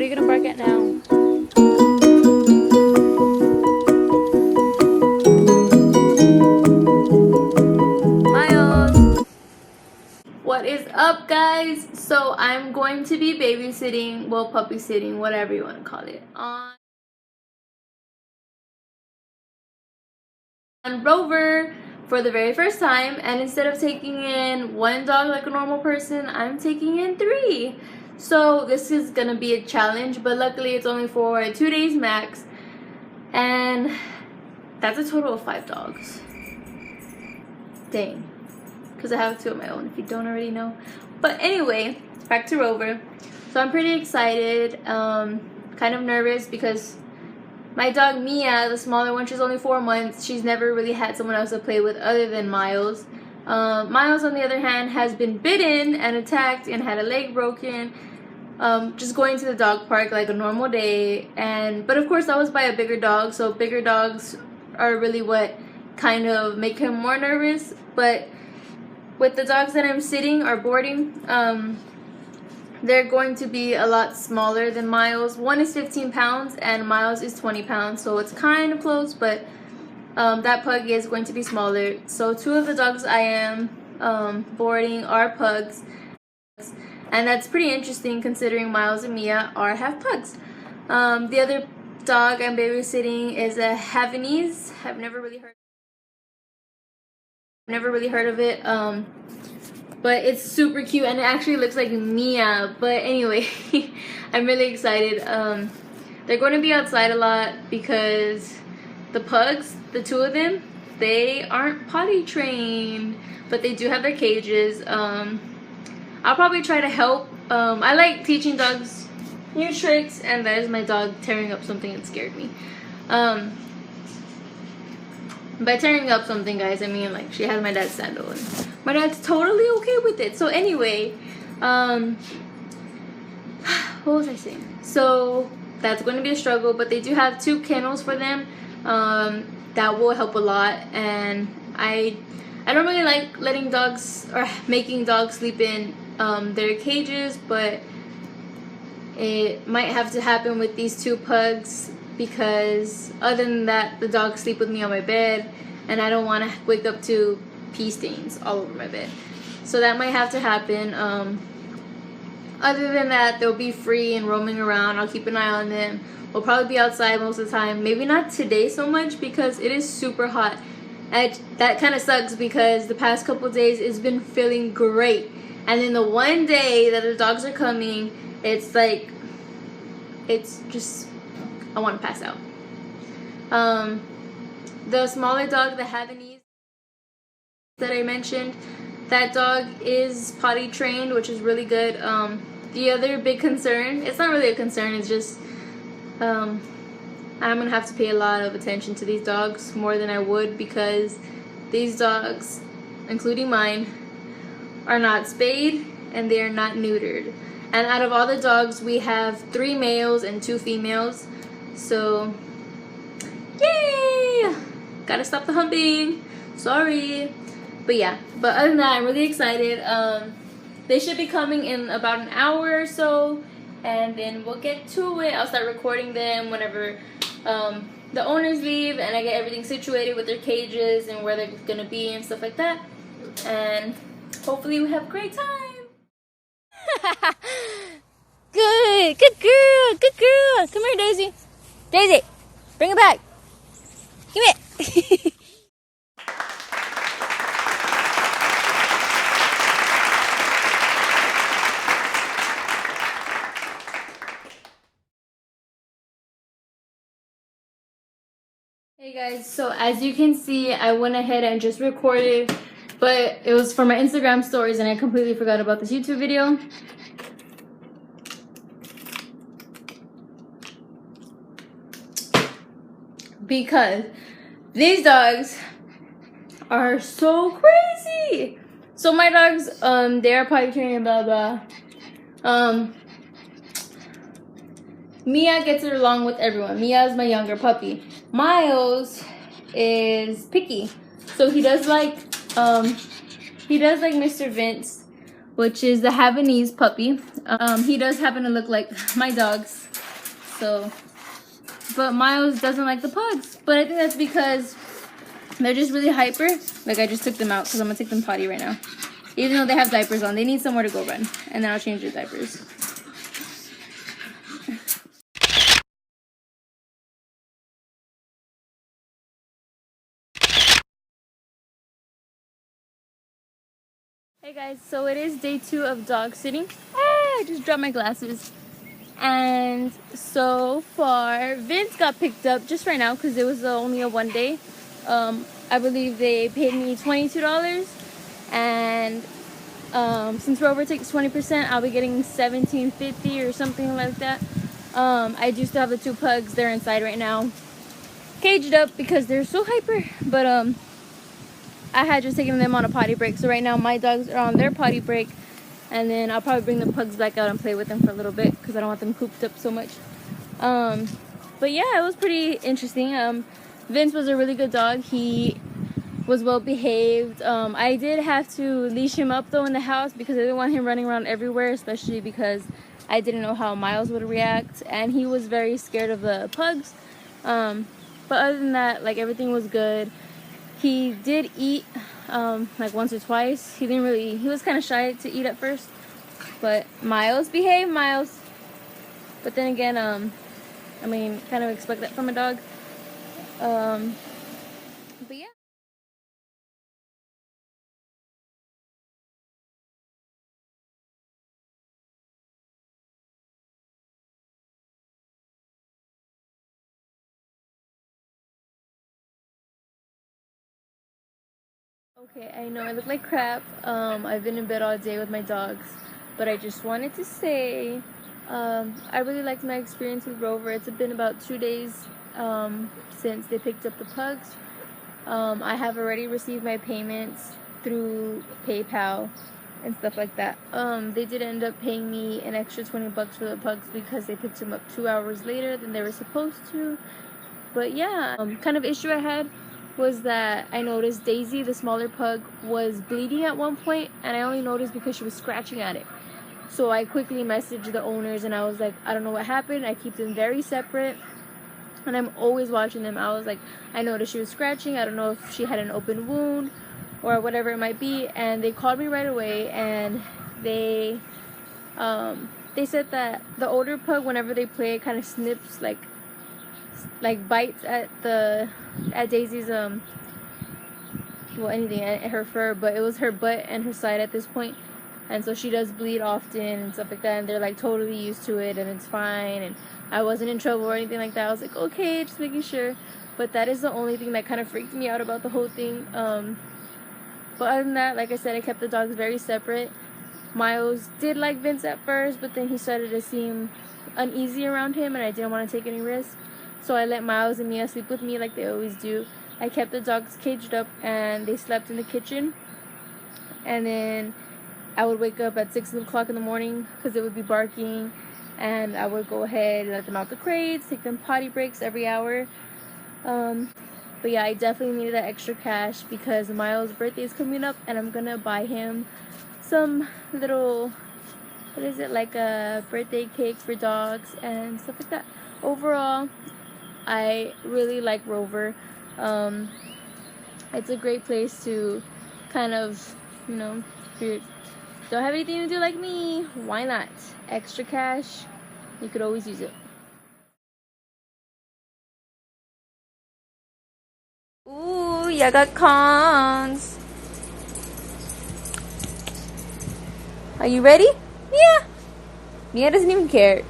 you gonna bark at now? Miles! What is up, guys? So I'm going to be babysitting, well, puppy sitting, whatever you want to call it, on Rover for the very first time. And instead of taking in one dog like a normal person, I'm taking in 3. So this is gonna be a challenge, but luckily it's only for 2 days max, and that's a total of 5 dogs. Dang, because I have 2 of my own, if you don't already know. But anyway, back to Rover. So I'm pretty excited, kind of nervous because my dog Mia, the smaller one, she's only 4 months. She's never really had someone else to play with other than Miles. Miles, on the other hand, has been bitten and attacked and had a leg broken. Just going to the dog park like a normal day. But of course that was by a bigger dog, so bigger dogs are really what kind of make him more nervous. But with the dogs that I'm sitting or boarding, they're going to be a lot smaller than Miles. One is 15 pounds and Miles is 20 pounds, so it's kind of close, but that pug is going to be smaller. So 2 of the dogs I am boarding are pugs, and that's pretty interesting considering Miles and Mia are half pugs. The other dog I'm babysitting is a Havanese. I've never really heard of it, but it's super cute and it actually looks like Mia. But anyway, I'm really excited. They're going to be outside a lot because the pugs, the 2 of them, they aren't potty trained, but they do have their cages. I'll probably try to help. I like teaching dogs new tricks, and that is my dog tearing up something that scared me. By tearing up something, guys, I mean like she has my dad's sandal and my dad's totally okay with it. So anyway, what was I saying? So that's going to be a struggle, but they do have 2 kennels for them. That will help a lot. And I don't really like letting dogs or making dogs sleep in their cages, but it might have to happen with these 2 pugs, because other than that, the dogs sleep with me on my bed and I don't want to wake up to pee stains all over my bed. So that might have to happen. Other than that, they'll be free and roaming around. I'll keep an eye on them. We'll probably be outside most of the time. Maybe not today so much because it is super hot. And that kind of sucks because the past couple days it's been feeling great. And then the one day that the dogs are coming, it's like, it's just, I want to pass out. The smaller dog, the Havanese that I mentioned, that dog is potty trained, which is really good. The other big concern, it's not really a concern, it's just I'm gonna have to pay a lot of attention to these dogs, more than I would, because these dogs, including mine, are not spayed and they are not neutered. And out of all the dogs, we have 3 males and 2 females. So, yay! Gotta stop the humping. Sorry. But yeah, but other than that, I'm really excited. They should be coming in about an hour or so, and then we'll get to it. I'll start recording them whenever the owners leave and I get everything situated with their cages and where they're gonna be and stuff like that. And hopefully we have a great time. Good girl, good girl. Come here, Daisy. Daisy, bring it back. Give it. Hey guys, so as you can see, I went ahead and just recorded, but it was for my Instagram stories and I completely forgot about this YouTube video. Because these dogs are so crazy. So my dogs, they are potty trained, blah blah. Mia gets it along with everyone. Mia is my younger puppy. Miles is picky, so he does like Mr. Vince, which is the Havanese puppy. He does happen to look like my dogs. So, but Miles doesn't like the pugs. But I think that's because they're just really hyper. Like, I just took them out because I'm gonna take them potty right now. Even though they have diapers on, they need somewhere to go run, and then I'll change their diapers. Hey guys, so it is day 2 of dog sitting. I just dropped my glasses. And so far, Vince got picked up just right now because it was only a 1 day. I believe they paid me $22. And since Rover takes 20%, I'll be getting $17.50 or something like that. I do still have the 2 pugs. They're inside right now, caged up because they're so hyper. But I had just taken them on a potty break, so right now my dogs are on their potty break, and then I'll probably bring the pugs back out and play with them for a little bit because I don't want them cooped up so much. But yeah, it was pretty interesting. Vince was a really good dog. He was well behaved. I did have to leash him up though in the house because I didn't want him running around everywhere, especially because I didn't know how Miles would react, and he was very scared of the pugs. But other than that, like, everything was good. He did eat like once or twice. He was kind of shy to eat at first, but Miles behaved. Miles. But then again, I mean, kind of expect that from a dog. But yeah. Okay, I know I look like crap. I've been in bed all day with my dogs, but I just wanted to say I really liked my experience with Rover. It's been about 2 days since they picked up the pugs. I have already received my payments through PayPal and stuff like that. They did end up paying me an extra $20 for the pugs because they picked them up 2 hours later than they were supposed to. But yeah, kind of issue I had was that I noticed Daisy, the smaller pug, was bleeding at one point, and I only noticed because she was scratching at it. So I quickly messaged the owners and I was like, I don't know what happened. I keep them very separate and I'm always watching them. I was like, I noticed she was scratching. I don't know if she had an open wound or whatever it might be. And they called me right away, and they said that the older pug, whenever they play, it kind of snips, like bites at Daisy's well, anything at her fur, but it was her butt and her side at this point, and so she does bleed often and stuff like that, and they're like totally used to it and it's fine, and I wasn't in trouble or anything like that. I was like, okay, just making sure. But that is the only thing that kind of freaked me out about the whole thing. But other than that, like I said, I kept the dogs very separate. Miles did like Vince at first, but then he started to seem uneasy around him, and I didn't want to take any risks. So I let Miles and Mia sleep with me like they always do. I kept the dogs caged up, and they slept in the kitchen. And then I would wake up at 6 o'clock in the morning because it would be barking. And I would go ahead and let them out the crates, take them potty breaks every hour. But yeah, I definitely needed that extra cash because Miles' birthday is coming up, and I'm gonna buy him some little, what is it, like a birthday cake for dogs and stuff like that. Overall, I really like Rover. It's a great place to kind of, you know, if you don't have anything to do like me, why not? Extra cash, you could always use it. Ooh, you got cons. Are you ready? Yeah. Mia doesn't even care.